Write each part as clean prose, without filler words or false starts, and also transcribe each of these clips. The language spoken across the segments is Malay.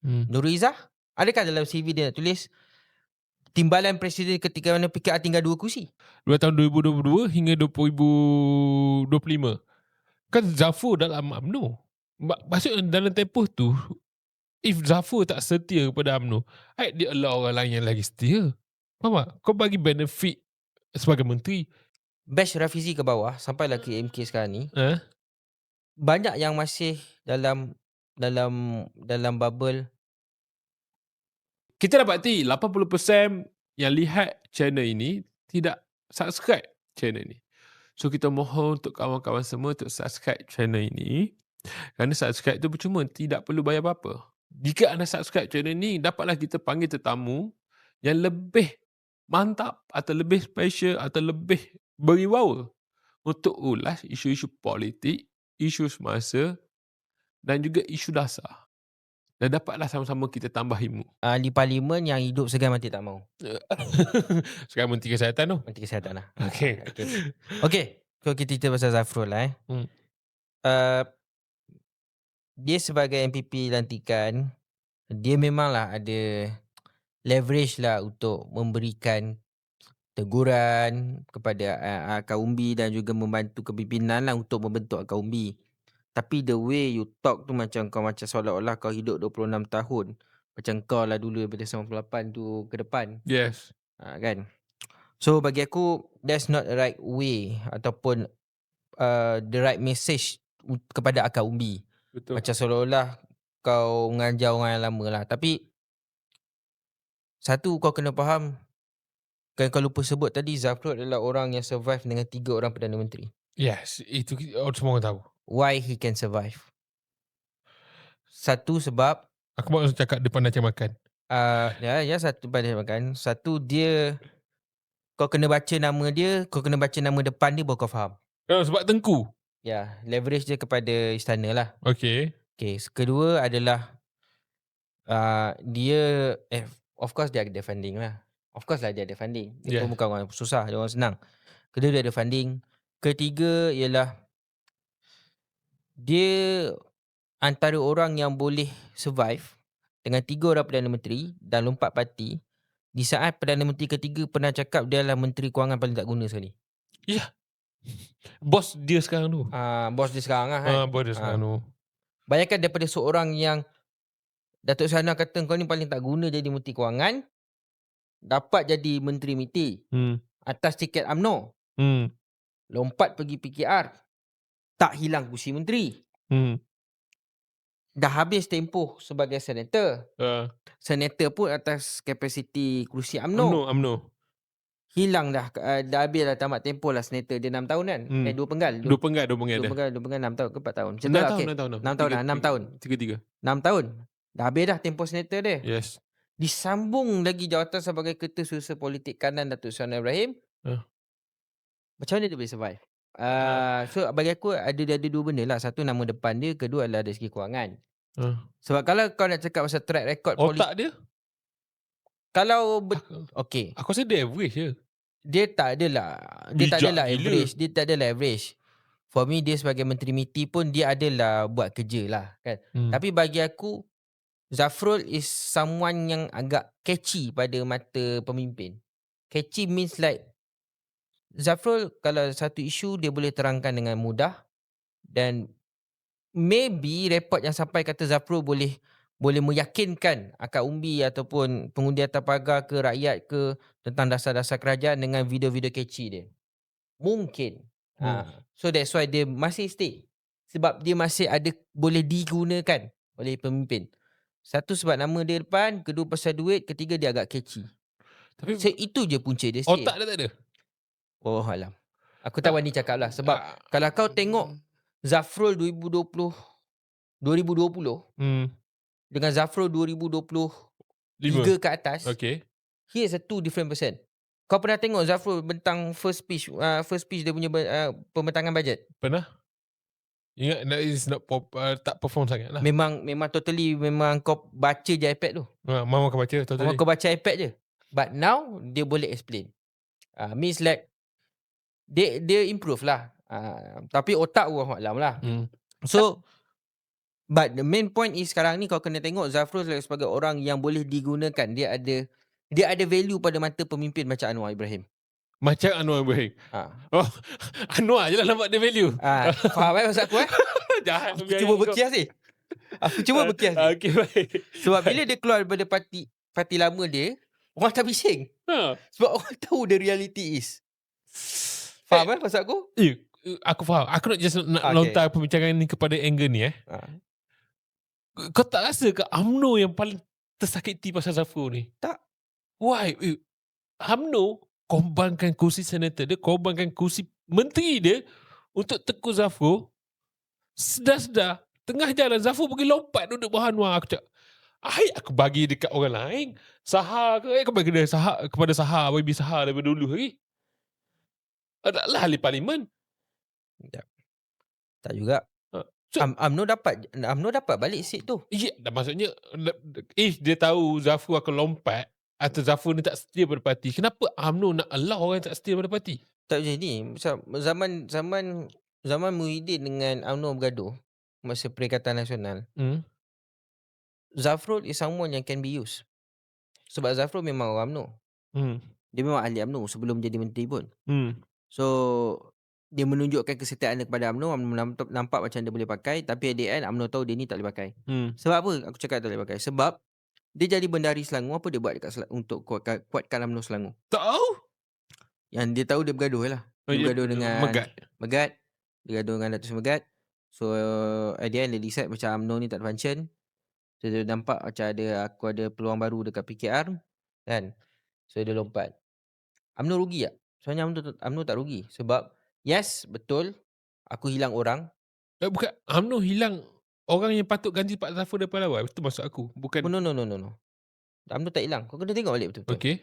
Nurul Izzah, adakah dalam CV dia nak tulis timbalan presiden ketika mana PKR tinggal 2 kursi? Dua tahun 2022 hingga 2025. Kan Zafrul dalam UMNO. Maksudnya dalam tempoh tu, if Zafrul tak setia kepada UMNO, dia allow orang lain yang lagi setia. Faham tak? Kau bagi benefit sebagai menteri. Bash Rafizi ke bawah sampailah ke MK sekarang ni, Eh? banyak yang masih dalam bubble. Kita dapati 80% yang lihat channel ini tidak subscribe channel ini. So kita mohon untuk kawan-kawan semua untuk subscribe channel ini. Kerana subscribe tu percuma, tidak perlu bayar apa-apa. Jika anda subscribe channel ini, dapatlah kita panggil tetamu yang lebih mantap atau lebih special atau lebih berwibawa untuk ulas isu-isu politik, isu semasa dan juga isu dasar. Dan dapatlah sama-sama kita tambah ilmu. Ahli parlimen yang hidup segan mati tak mau. Sekarang Menteri Kesihatan tu. Menteri Kesihatan lah. Okay. Okay. Kalau kita cerita pasal Zafrul lah dia sebagai MPP lantikan, dia memanglah ada leverage lah untuk memberikan teguran kepada akar umbi dan juga membantu kepimpinan lah untuk membentuk akar umbi. Tapi the way you talk tu macam seolah-olah kau hidup 26 tahun. Macam kau lah dulu daripada 98 tu ke depan. Yes. Kan? So bagi aku, that's not the right way ataupun the right message kepada akar umbi. Betul. Macam seolah-olah kau mengajar orang yang lama lah. Tapi satu kau kena faham, kan kau lupa sebut tadi, Zafrul adalah orang yang survive dengan 3 orang Perdana Menteri. Yes, itu semua orang tahu. Why he can survive? Satu sebab Aku baru cakap dia pandai makan. satu pandai makan. Satu, dia kau kena baca nama dia, kau kena baca nama depan dia baru kau faham. Sebab Tengku. Ya, leverage dia kepada istana lah. Okay. Kedua adalah dia of course dia ada funding lah. Of course lah dia ada funding. Dia pun bukan orang susah, dia orang senang. Kedua, dia ada funding. Ketiga ialah dia antara orang yang boleh survive dengan 3 orang Perdana Menteri dan lompat parti di saat Perdana Menteri ketiga pernah cakap dia adalah Menteri Kewangan paling tak guna sekali. Ya. Bos dia sekarang tu. Bos dia sekarang lah kan. Bos dia sekarang tu. Bayangkan daripada seorang yang Datuk Seri Anwar kata kau ni paling tak guna jadi Menteri Kewangan, dapat jadi Menteri MITI atas tiket UMNO, lompat pergi PKR, tak hilang kursi menteri. Dah habis tempoh sebagai senator. Senator pun atas kapasiti kursi UMNO. Hilang dah. Dah habis dah tamat tempoh lah senator. Dia 6 tahun kan? 2 penggal. 2 penggal 6 tahun ke 4 tahun? 6 tahun. 3. 6 tahun. Dah habis dah tempoh senator dia. Yes. Disambung lagi jawatan sebagai Ketua Suruhanjaya Politik Kanan Datuk Seri Anwar Ibrahim. Macam mana dia boleh survive? So bagi aku ada 2 benda lah. Satu, nama depan dia. Kedua adalah dari segi kewangan. Sebab kalau kau nak cakap pasal track record otak dia? Kalau okay. Aku rasa dia average je. Dia tak adalah average. Dia tak adalah average. For me, dia sebagai Menteri MITI pun dia adalah buat kerja lah kan. Tapi bagi aku, Zafrul is someone yang agak catchy pada mata pemimpin. Catchy means like Zafrul kalau satu isu dia boleh terangkan dengan mudah, dan maybe report yang sampai kata Zafrul boleh meyakinkan akar umbi ataupun pengundi atas pagar ke rakyat ke tentang dasar-dasar kerajaan dengan video-video catchy dia. Mungkin. So that's why dia masih stay. Sebab dia masih ada boleh digunakan oleh pemimpin. Satu, sebab nama dia depan. Kedua, pasal duit. Ketiga, dia agak catchy. Tapi itu je punca dia stay. otak dia tak ada. Oh alam. Aku tak berani cakap lah. Sebab kalau kau tengok Zafrul 2020 dengan Zafrul 2023 ke atas, he is a 2 different person. Kau pernah tengok Zafrul bentang first speech dia punya pembentangan bajet? Pernah. Ingat that is not tak perform sangat lah. Memang totally memang kau baca je iPad tu. Memang kau baca totally. Memang kau baca iPad je. But now dia boleh explain. Means like dia improve lah. Tapi otak Allah Alam lah. So But the main point is sekarang ni kau kena tengok Zafrul sebagai orang yang boleh digunakan. Dia ada value pada mata pemimpin macam Anwar Ibrahim. Macam Anwar Ibrahim. Ha. Oh, Anwar je lah nampak dia value. Faham maksud aku Jahat. Aku cuba berkias ni. Aku cuba berkias ni. Okay, baik. Sebab bila dia keluar daripada parti lama dia, orang tak bising. Sebab orang tahu the reality is. Faham maksud aku? Aku faham. Aku nak lontar perbincangan ni kepada angle ni Kau tak rasa ke UMNO yang paling tersakiti pasal Zafrul ni? Tak. Why? UMNO korbankan kursi senator dia, korbankan kursi menteri dia untuk Tengku Zafrul. Sedar-sedar tengah jalan Zafrul pergi lompat duduk bawah Anwar. Aku cakap, aku bagi dekat orang lain. Sahar ke? Aku bagi dia kepada Sahar, bagi Sahar daripada dulu lagi. Adalah ahli parlimen. Tak juga. UMNO dapat balik seat tu. Ya, maksudnya if dia tahu Zafrul akan lompat atau Zafrul ni tak setia pada parti, kenapa UMNO nak allow orang yang tak setia pada parti? Tak macam ni. Zaman Muhyiddin dengan UMNO bergaduh masa Perikatan Nasional. Zafrul is someone yang can be used. Sebab Zafrul memang orang UMNO. Dia memang ahli UMNO sebelum jadi menteri pun. So dia menunjukkan kesetiaan dia kepada UMNO. UMNO nampak macam dia boleh pakai. Tapi at the end UMNO tahu dia ni tak boleh pakai. Sebab apa aku cakap tak boleh pakai? Sebab dia jadi bendahari Selangor. Apa dia buat dekat untuk kuatkan UMNO Selangor? Tahu? Yang dia tahu dia bergaduh lah. Dia bergaduh dengan Megat. Dia bergaduh dengan Datuk Megat. So at the end dia decide macam UMNO ni tak ada function. So dia nampak macam aku ada peluang baru dekat PKR kan. So dia lompat. UMNO rugi tak? Sebenarnya UMNO tak rugi. Sebab yes, betul aku hilang orang. Bukan, UMNO hilang orang yang patut ganti Pak Zafrul daripada awal. Itu maksud aku. Bukan. No. UMNO tak hilang. Kau kena tengok balik betul-betul. Okay.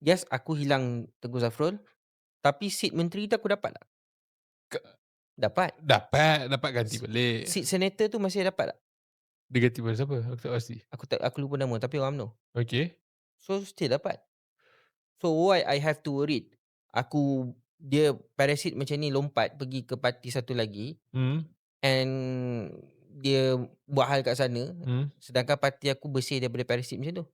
Yes, aku hilang Tengku Zafrul. Tapi seat menteri tu aku dapat tak? Dapat ganti balik. Seat senator tu masih dapat tak? Dia ganti pada siapa? Aku tak pasti. Aku lupa nama tapi orang UMNO. Okay. So still dapat. So why I have to worry? Dia parasit macam ni lompat pergi ke parti satu lagi. And dia buat hal kat sana. Sedangkan parti aku bersih daripada parasit macam tu.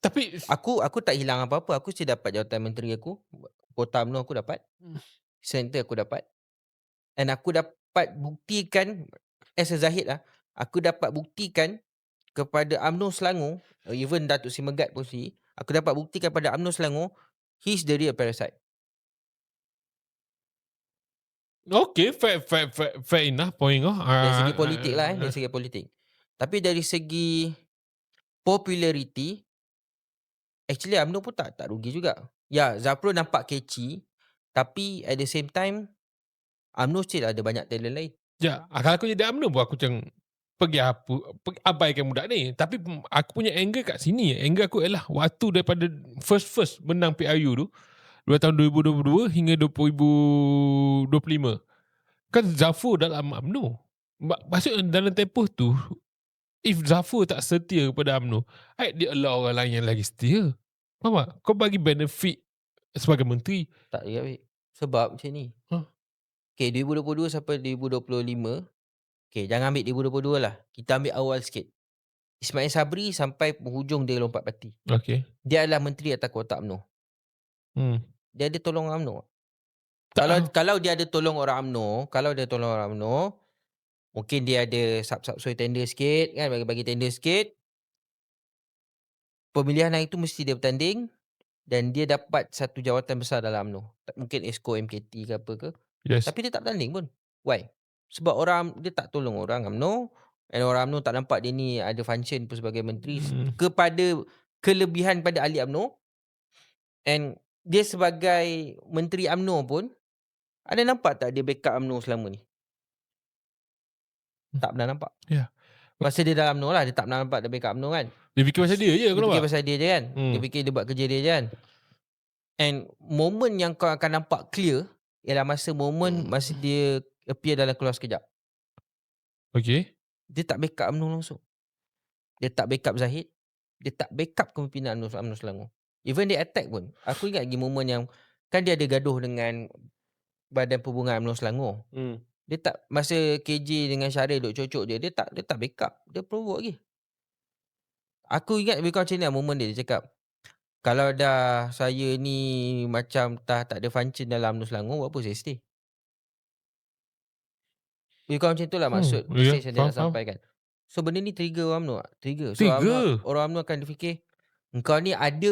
Tapi aku tak hilang apa-apa. Aku still dapat jawatan menteri aku. Kota UMNO aku dapat. Senator aku dapat. And aku dapat buktikan as a Zahid aku dapat buktikan kepada UMNO Selangor, even Datuk Si Megat pun aku dapat buktikan pada UMNO Selangor, he's the real parasite. Okay, fair enough point kau. Dari segi politik lah dari segi politik. Tapi dari segi popularity, actually UMNO pun tak rugi juga. Ya, Zafrul nampak catchy, tapi at the same time UMNO still ada banyak talent lain. Ya, kalau aku jadi UMNO pun aku macam pergi abaikan budak ni. Tapi aku punya angle kat sini. Angle aku ialah waktu daripada first menang PRU tu, dua tahun 2022 hingga 2025. Kan Zafrul dalam UMNO. Maksudnya dalam tempoh tu, if Zafrul tak setia kepada UMNO, dia allow orang lain yang lagi setia. Faham tak? Kau bagi benefit sebagai menteri. Tak ya, sebab macam ni. Okay, 2022 sampai 2025. Okay, jangan ambil 2022 lah. Kita ambil awal sikit. Ismail Sabri sampai penghujung dia lompat parti. Okay. Dia adalah menteri atas kotak UMNO. Dia ada tolong orang UMNO. Kalau dia ada tolong orang UMNO, mungkin dia ada sub-sub tender sikit kan, bagi tender sikit. Pemilihan hari itu mesti dia bertanding dan dia dapat satu jawatan besar dalam UMNO. Mungkin Esko MKT ke apa ke. Yes. Tapi dia tak bertanding pun. Why? Sebab dia tak tolong orang UMNO. And orang UMNO tak nampak dia ni ada function pun sebagai menteri kepada kelebihan pada ahli UMNO. And dia sebagai menteri UMNO pun ada nampak tak dia backup UMNO selama ni? Tak pernah nampak. Ya. Masa dia dalam UMNO lah, dia tak pernah nampak dia backup UMNO kan. Dia fikir pasal dia je. Dia fikir pasal dia je kan. Dia fikir dia buat kerja dia je kan. And moment yang kau akan nampak clear ialah masa dia appear dalam Keluar Sekejap. Okay. Dia tak backup UMNO langsung. Dia tak backup Zahid. Dia tak backup kepimpinan UMNO Selangor. Even dia attack pun. Aku ingat lagi moment yang kan dia ada gaduh dengan Badan Perhubungan UMNO Selangor. Dia tak, masa KJ dengan Syaril duk cocok dia tak backup. Dia provoke lagi. Aku ingat lebih kurang macam ni momen dia cakap, "Kalau dah saya ni macam tak ada function dalam UMNO Selangor, buat apa saya stay?" Lebih kurang macam itulah maksud Ya, message yang dia nak faham. sampaikan. So benda ni trigger orang UMNO tak? Trigger. So Tiga. orang UMNO akan fikir, engkau ni ada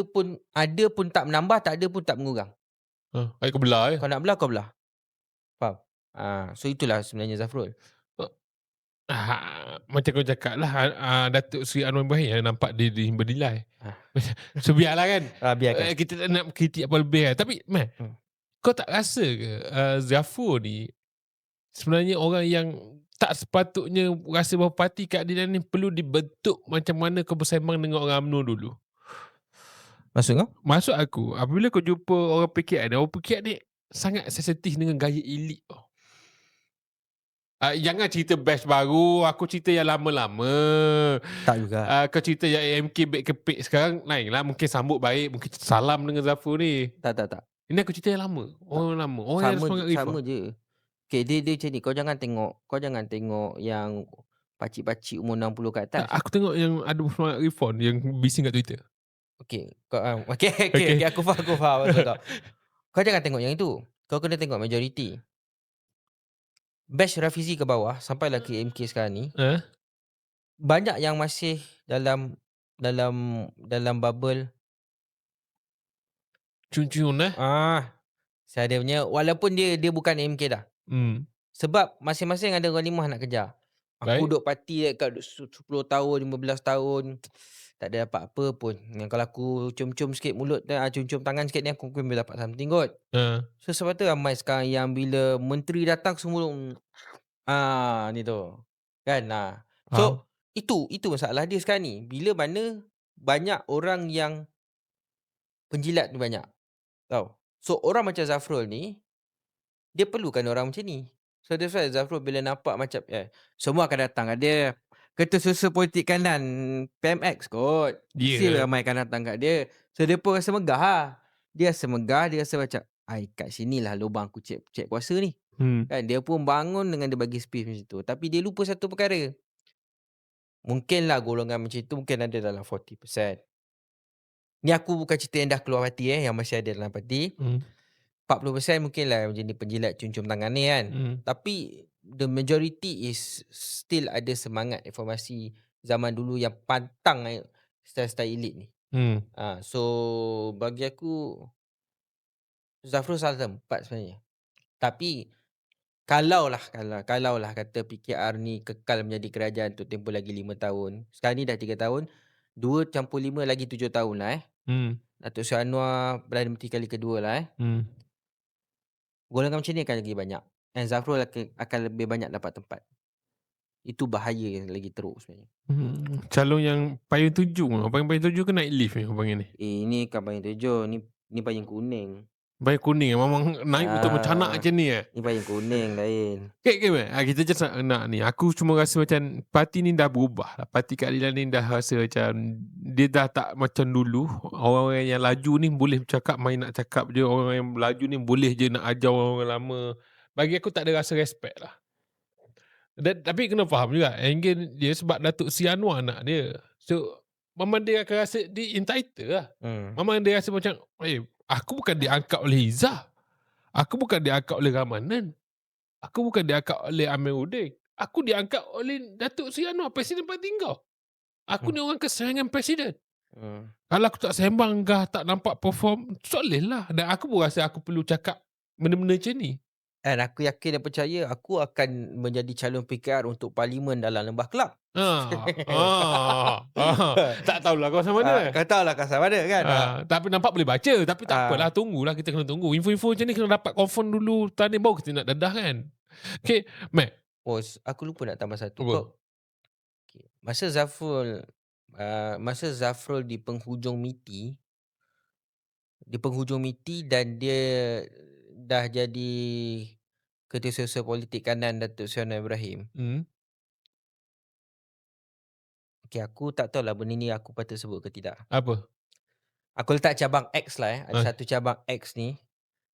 pun tak menambah, tak ada pun tak mengurang. Ayat kau belah Kau nak belah, kau belah. Faham? So itulah sebenarnya Zafrul. Macam kau cakap lah, Datuk Seri Anwar Ibrahim yang nampak dia bernilai. Ah. So biarlah kan. Biarkan. Kita tak nak kritik apa lebih kan. Tapi man, kau tak rasa ke Zafrul ni sebenarnya orang yang tak sepatutnya rasa bahawa parti keadilan ni perlu dibentuk macam mana kau bersembang dengan orang UMNO dulu? Maksud kau? Maksud aku, apabila kau jumpa orang PKR ni, orang PKR ni sangat sensitif dengan gaya elit tau. Jangan cerita batch baru, aku cerita yang lama-lama. Tak juga. Kau cerita yang AMK back kepik sekarang, lain lah. Mungkin sambut baik, mungkin salam dengan Zafrul ni. Tak. Ini aku cerita yang lama. Orang lama. Orang yang semangat reform. Sama je. Okay, dia macam ni. Kau jangan tengok yang pakcik-pakcik umur 60 kat atas. Aku tengok yang ada semangat reform, yang bising kat Twitter. Okay, aku faham maksud kau. Kau jangan tengok yang itu. Kau kena tengok majoriti. Batch Rafizi ke bawah sampailah ke MK sekarang ni, banyak yang masih dalam bubble cun-cun saya dia punya, walaupun dia bukan MK dah. Sebab masing-masing ada ghanimah nak kejar. Aku Baik. duduk parti kat 10 tahun, 15 tahun, tak ada dapat apa pun. Yang kalau aku cium-cium sikit mulut, cium-cium tangan sikit ni, aku boleh dapat something kot. So sebab tu ramai sekarang yang bila menteri datang semua ni tu. Kan? So itu masalah dia sekarang ni. Bila mana banyak orang yang penjilat ni banyak. Tahu? So orang macam Zafrul ni, dia perlukan orang macam ni. So that's why Zafrul bila nampak macam semua akan datang kat dia. Ketua Susu Politik Kanan PMX kot. Mesti ramai akan datang kat dia. So dia pun rasa megah lah. Dia rasa megah, dia rasa macam kat sinilah lubang aku cek kuasa ni. Kan? Dia pun bangun dengan dia bagi space macam tu. Tapi dia lupa satu perkara. Mungkinlah golongan macam tu mungkin ada dalam 40%. Ni aku bukan cerita yang dah keluar parti yang masih ada dalam parti. 40% mungkinlah macam ni penjilat cium-cium tangan ni kan. Tapi the majority is still ada semangat reformasi zaman dulu yang pantang style-style elit ni. So bagi aku Zafrul salah tempat sebenarnya. Tapi kalau lah kata PKR ni kekal menjadi kerajaan untuk tempoh lagi 5 tahun. Sekarang ni dah 3 tahun. 2 campur 5 lagi 7 tahun lah Datuk Seri Anwar Perdana Menteri kali kedua lah golongan macam ni akan lagi banyak. And Zafrul akan lebih banyak dapat tempat. Itu bahaya yang lagi teruk sebenarnya. Calon yang payung 7. Payung 7 ke naik lift ni orang panggil ni? Ini kan payung 7. Ni payung kuning. Payung kuning memang naik betul mencanak macam ni Ni payung kuning lain. Kita just nak ni. Aku cuma rasa macam parti ni dah berubah. Parti keadilan ni dah rasa macam dia dah tak macam dulu. Orang yang laju ni boleh bercakap, main nak cakap je. Orang yang laju ni boleh je nak ajar orang lama. Bagi aku tak ada rasa respect lah. Tapi kena faham juga angle dia sebab Datuk Seri Anwar anak dia. So memang dia akan rasa dia entitled lah. Memang dia rasa macam aku bukan diangkat oleh Izzah. Aku bukan diangkat oleh Ramanan. Aku bukan diangkat oleh Amiruddin. Aku diangkat oleh Datuk Seri Anwar, Presiden Parti kau. Aku ni orang kesayangan Presiden. Kalau aku tak sembang tak nampak perform, soleh lah. Dan aku pun rasa aku perlu cakap benda-benda macam ni. Dan aku yakin dan percaya aku akan menjadi calon PKR untuk parlimen dalam Lembah Kelab. Tak tahulah kau sama mana. Kau tahulah kau sama mana kan. Tapi nampak boleh baca. Tapi tak apalah, tunggulah, kita kena tunggu. Info-info macam ni kena dapat confirm dulu. Tadi baru kita nak dadah kan. Okay, Matt. Aku lupa nak tambah satu. Masa Zafrul di penghujung MITI dan dia dah jadi Ketua Sosial Politik Kanan Datuk Seri Anwar Ibrahim. Okay, aku tak tahulah benda ni aku patut sebut ke tidak. Apa? Aku letak cabang X lah Ada satu cabang X ni.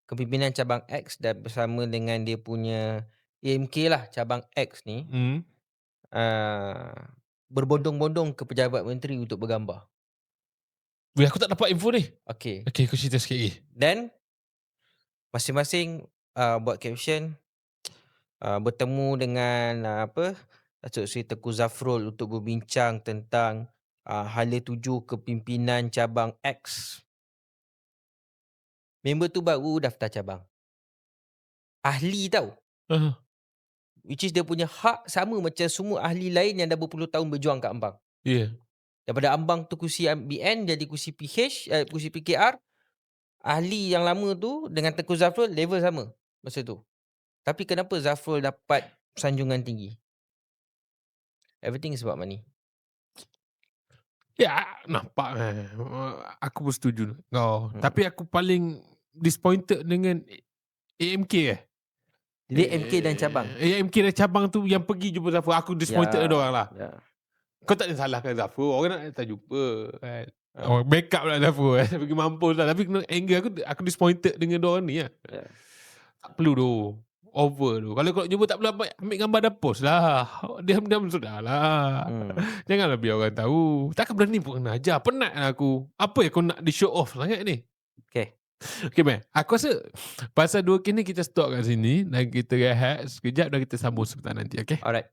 Kepimpinan cabang X dan bersama dengan dia punya AMK lah, cabang X ni berbondong-bondong ke pejabat menteri untuk bergambar. Weh, aku tak dapat info ni. Okay. Okay, aku cerita sikit lagi. Then masing-masing buat caption, bertemu dengan Datuk Seri Tengku Zafrul untuk berbincang tentang hala tuju kepimpinan cabang X. Member tu baru daftar cabang. Ahli tau. Which is dia punya hak sama macam semua ahli lain yang dah berpuluh tahun berjuang kat Ambang. Daripada Ambang tu kursi BN jadi kursi PH, kursi PKR. Ahli yang lama tu dengan Tengku Zafrul level sama masa tu. Tapi kenapa Zafrul dapat sanjungan tinggi? Everything is about money. Ya, nampak. Aku pun setuju. Tapi aku paling disappointed dengan AMK Dia AMK dan cabang. AMK dan cabang tu yang pergi jumpa Zafrul. Aku disappointed dengan orang lah. Kau tak ada salahkan Zafrul. Orang nak datang jumpa kan. Orang backup lah Zafrul. Pergi mampus lah. Tapi angle aku disappointed dengan orang ni lah. Tak perlu tu. Over tu. Kalau kau jumpa tak perlu ambil gambar dah post lah. Diam-diam sudah lah. Janganlah biar orang tahu. Takkan berani pun kena ajar. Penat lah aku. Apa yang kau nak di show off sangat ni? Okay man. Aku rasa pasal 2 kes ni kita stop kat sini. Dan kita rehat sekejap dan kita sambung sebentar nanti. Okay? Alright.